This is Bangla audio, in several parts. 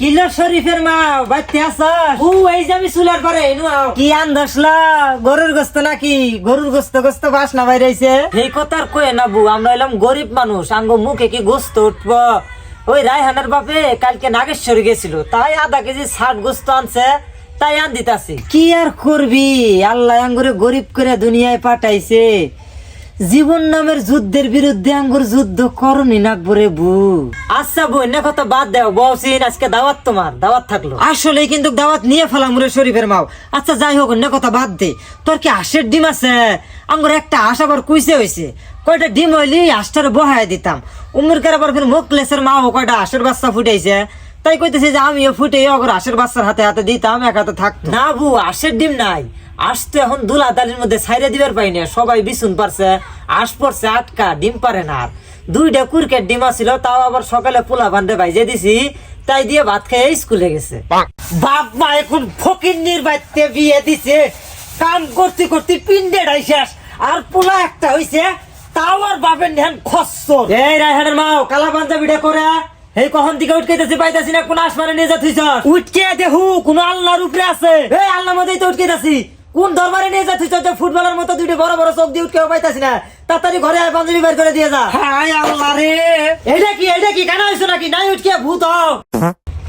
কিলো শরীফের মা বাইতে আছস? এই যে আমি চুলার পরে কি আনদসলা গরুর গোস্ত নাকি? গরুর গোস্ত গোস্ত বাসনা বাইরেছে। এই কথা আর কয়ে না বু, আমরা এলাম গরিব মানুষ, আঙ্গ মুখে কি গোস্ত উঠব? ওই রায়হানের বাপে কালকে নাগেশ্বরী গেছিল, তাই আধা কেজি 60 গোস্ত আনছে, তাই আন দিতাছি। কি আর করবি, আল্লাহ আঙ্গুরে গরিব করে দুনিয়ায় পাঠাইছে। জীবন নামের যুদ্ধের বিরুদ্ধে আঙ্গুর যুদ্ধ করনি নাকবরে বু। আচ্ছা বউ, এনে কথা বাদ দেও, বউসিন আজকে দাওয়াত, তোমার দাওয়াত থাকলো। আসলে কিন্তু দাওয়াত নিয়ে ফেলাম রে শরীফের মাও। আচ্ছা যাই হোক, এনে কথা বাদ দে। তোর কি হাঁসের ডিম আছে? আঙ্গুর একটা হাঁস আবার কুইছে হয়েছে, কয়টা ডিম হইলি হাঁসটারে বহাই দিতাম। উমরকার আবার ফির মোকলেসের মাও কয়টা হাঁসের বাচ্চা ফুটাইছে, তাই কইতেছে যে আমিও ফুটে অগর হাঁসের বাচ্চার হাতে হাতে দিতাম, এক হাতে থাকতো না। বু হাঁসের ডিম নাই, আস তো এখন দুলা দালির মধ্যে ছাইরে দিবার পাই না, সবাই বিছুন পারছে, আস পড়ছে আটকা, ডিম পারে না। আর 2টা কুরকেট ডিম আছিল, তাও আবার সকালে পোলা বান্ধে ভাইজে দিছি, তাই দিয়ে ভাত খেয়ে স্কুলে গেছে। বাপ মা এখন ফকিন্নির বাড়িতে বিয়ে দিছে, কাম করতে করতে পিন্ডে শেষ, আর পোলা একটা হইছে, তাও আর বাপের ধ্যান খচ্চর। এই রায়হানের মাও কালা পাঞ্জাবিটা করে এই কখন দিকে উঠকেতেছি পাইতাছি না, কোন আসমানে নিয়ে যাচ্ছিস? উঠকে দেহু কোন আল্লাহর উপরে আছে? এই আল্লাহ মধ্যেই তো উঠকেতেছি, কোন দরবারে নিয়ে যাচ্ছিস? ফুটবলের মতো 2টা বড় বড় চোখ দিয়ে উঠকেও পাইতাছি না, তাড়াতাড়ি ঘরে আয়, পাঞ্জাবি বের করে দিয়ে যা। হায় আল্লাহ রে, এটা কি কেন হয়েছে নাকি? নাই উঠকে ভূত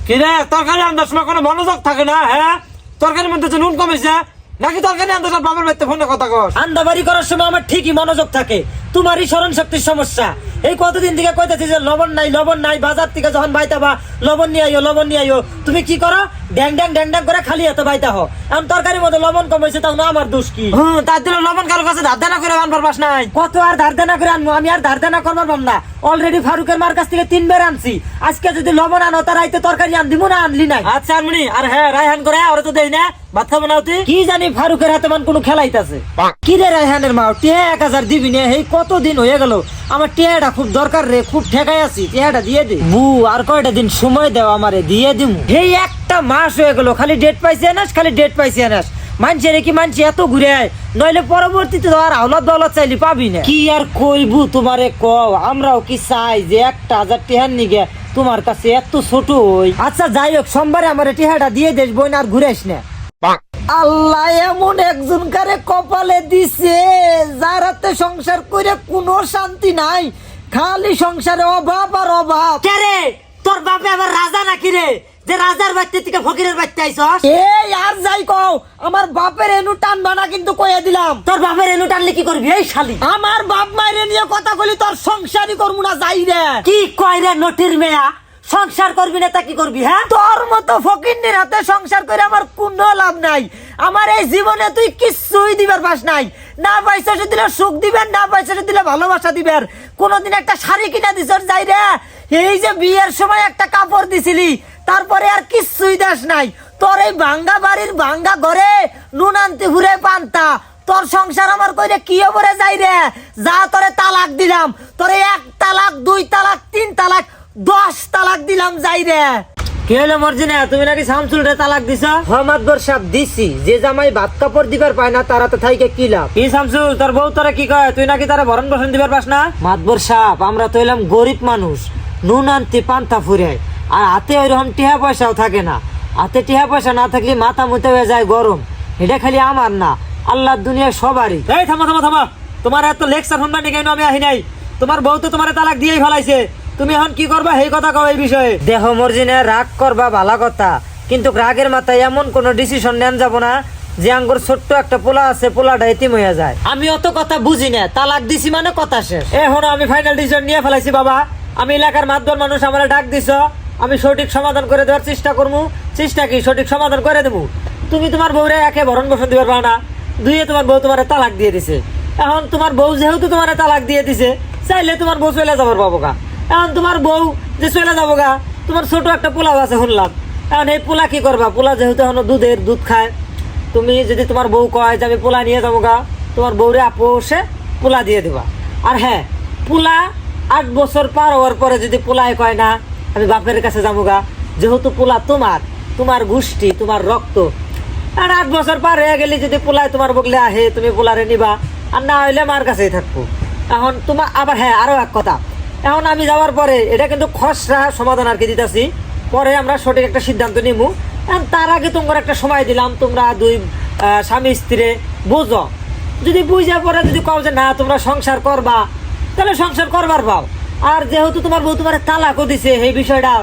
কি রে? তরকারি আনবার সময় কোনো মনোযোগ থাকে না? হ্যাঁ, তরকারির মধ্যে নুন কমেছে নাকি? তরকারি আনতে বাবার বাড়িতে ফোনে কথা কস? আন্দাবাড়ি করার সময় আমার ঠিকই মনোযোগ থাকে, তোমারই স্মরণ শক্তির সমস্যা। এই কতদিন থেকে কইতাছি যে লবণ নাই, বাজার থেকে যখন বাইতাবা লবণ নিয়ে আইও, তুমি কি করো? ড্যাং ড্যাং করে খালি এত বাইতা হো। এখন তরকারির মধ্যে লবণ কম হয়েছে, তাও না আমার দোষ কি? তার জন্য লবণ কারো কাছে ধার দেনা করে আনবার পাস নাই? কত আর ধার দেনা করে আনবো? আমি আর ধার দেনা করবার পাম না, অলরেডি ফারুকের মার কাছ থেকে 3 বার আনছি। আজকে যদি লবণ আনো, তার আইতে তরকারি আন দিব না, আনলি নাই। আচ্ছা আনমনি, আর হ্যাঁ রায়হান করে ওরা তো দেই না, ভাত খাবো না তুই? কি জানি ফারুকের হাতে মান কোনো খেলাইতাছে। কি রে রায়হানের মা, টিয়া 1000 দিবি না? এই কতদিন হয়ে গেল, আমার টিয়াটা খুব দরকার রে, খুব ঠেকাই আছি, টিয়াটা দিয়ে দে। বু আর কয়টা দিন সময় দেও আমারে, দিয়ে দিমু। এই একটা মাস হয়ে গেল, খালি ডেট পাইছি আনাস, মানছে রে কি মানছে এত ঘুরে, নইলে পরবর্তীতে আর আওলাদ দৌলত চাইলি পাবি না। কি আর কইবু তোমারে কও, আমরাও কি চাই যে 1000 টিহার নিগে তোমার কাছে এত ছোট হই? আচ্ছা যাই হোক, সোমবারে আমার টিহাটা দিয়ে দেশ বই, আর ঘুরে আস না। আল্লাহ এমন একজন কারে কপালে দিছে, যার হাতে সংসার করে কোনো শান্তি নাই, খালি সংসারে অভাব আর অভাব। কে রে, তোর বাপে আবার রাজা নাকি রে, যে রাজার বাড়িতে থেকে ফকিরের বাড়িতে আইছস? এই আর যাই কও, আমার বাপের এনু টানবা না কিন্তু কইয়া দিলাম। তোর বাপের এনু টানলে কি করবি? এই শালি, আমার বাপ মায়ের নিয়ে কথা কইলি তোর সংসারই করবো না, যাই রে। কি কয় রে নটির মেয়া, সংসার করবি না তা কি করবি? হ্যাঁ, তোর মতো ফকিন্নির হাতে সংসার করে আমার কোনো লাভ নাই। আমার এই জীবনে তুই কিছুই দিবার পাস নাই, না পয়সা দিলে সুখ দিবেন, না পয়সা দিলে ভালোবাসা দিবেন। কোনদিন একটা শাড়ি কিনা দিস যাই রে, এই যে বিয়ের সময় একটা কাপড় দিছিলি, তারপরে আর কিছুই দেশ নাই। তোর এই ভাঙ্গা বাড়ির ভাঙ্গা ঘরে নুন আনতে ঘুরে পান্তা, তোর সংসার আমার কইরে কি ওপরে যাই রে। যা তোরে তালাক দিলাম, তোরে 1 তালাক 2 তালাক 3 তালাক 10 তালাক দিলাম, যাই রে। কি হলো মর্জিনা, তুমি নাকি শামসুল রে তালাক দিছ? মাতবর সাহেব দিছি, যে জামাই ভাত কাপড় দিবার পায় না তারা তো থাইকে কি লাভ? কি শামসুল, তোর বউ তোরা কি কয়, তুই নাকি তারা ভরণ পোষণ দিবার পাস না? মাতবর সাহেব, আমরা তো এলাম গরিব মানুষ, নুন আনতে পান্তা ফুরে, আর হাতে ওইরকম টিহা পয়সাও থাকে না। হাতে টিহা পয়সা না থাকলে মাথা মুতে হয়ে যায় গরম। এটা খালি আমার না, আল্লাহর দুনিয়া সবারই। এই থামা, তোমার এত লেকচার শুনবা নি কেন? আমি আহি নাই, তোমার বউ তো তোমার তালাক দিয়েই ফেলাইছে, তুমি এখন কি করবা এই কথা কও এই বিষয়ে? দেহ মর্জিনে রাগ করবা ভালো কথা, কিন্তু রাগের মাথায় এমন কোন ডিসিশন নেন যাব না যে আঙ্গুর ছোট্ট একটা পোলা আছে, পোলাটা এতিম হয়ে যায়। আমি অত কথা বুঝি না, তালাক দিছি মানে কথা শেষ। এখন আমি ফাইনাল ডিসিশন নিয়ে ফেলাইছি বাবা, আমি এলাকার মাতবর মানুষ, আমার ডাক দিছ, আমি সঠিক সমাধান করে দেওয়ার চেষ্টা করবো। চেষ্টা কি, সঠিক সমাধান করে দেবো। তুমি তোমার বউরে একে ভরণ পোষণ দিবার পারো না, 2 তোমার বউ তোমার তালাক দিয়ে দিছে। এখন তোমার বউ যেহেতু তোমার তালাক দিয়ে দিছে, চাইলে তোমার বউ চলে যাবার পাবো গা। এখন তোমার বউ যে চলে যাবো গা, তোমার ছোট একটা পোলাও আছে শুনলাম, এখন এই পোলা কি করবা? পোলা যেহেতু এখন দুধ খায়, তুমি যদি তোমার বউ কয় যে আমি পোলা নিয়ে যাবো গা, তোমার বউরে আপোষে পোলা দিয়ে দিবা। আর হ্যাঁ, পোলা 8 বছর পার হওয়ার পরে যদি পোলায় কয় না আমি বাপের কাছে যাবো গা, যেহেতু পোলা তোমার গোষ্ঠী, তোমার রক্ত, আর 8 বছর পার হয়ে গেলে যদি পোলায় তোমার বগলে আহে, তুমি পোলারে নিবা, আর না হইলে মার কাছেই থাকবো। এখন তোমার আবার হ্যাঁ, আরো এক কথা, এখন আমি যাওয়ার পরে, এটা কিন্তু খসড়া সমাধান আর কি দিতেছি, পরে আমরা সঠিক একটা সিদ্ধান্ত নিবো। তার আগে তোমার একটা সময় দিলাম, তোমরা দুই স্বামী স্ত্রী বুঝো। যদি বুঝা পরে যদি কও যে না তোমরা সংসার করবা, তাহলে সংসার করবার পাও। আর যেহেতু তোমার বউ তোমার তালাকও দিছে, এই বিষয়টা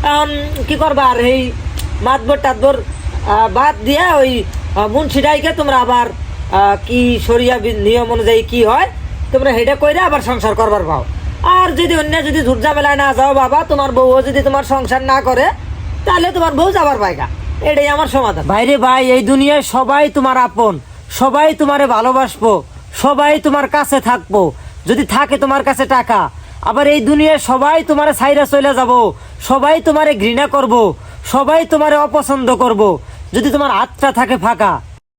এখন কি করবা? আর এই মাতবর টাতবর বাদ দিয়া ওই মুন্সিডাইকে তোমরা আবার কি শরিয়া নিয়ম অনুযায়ী কি হয় তোমরা হেডে কইরা আবার সংসার করবার পাও। আর যদি অন্য যদি ঝুটঝামেলায় না যাও বাবা, তোমার বউও যদি তোমার সংসার না করে, তাহলে তোমার বউ যাবার পায়গা। এটাই আমার সমাধান। ভাইরে ভাই, এই দুনিয়ায় সবাই তোমার আপন, সবাই তোমারে ভালোবাসবো, সবাই তোমার কাছে থাকবো যদি থাকে তোমার কাছে টাকা। আবার এই দুনিয়ায় সবাই তোমারে ছাইরা চলে যাব, সবাই তোমারে ঘৃণা করব, সবাই তোমারে অপছন্দ করব যদি তোমার হাতটা থাকে ফাঁকা।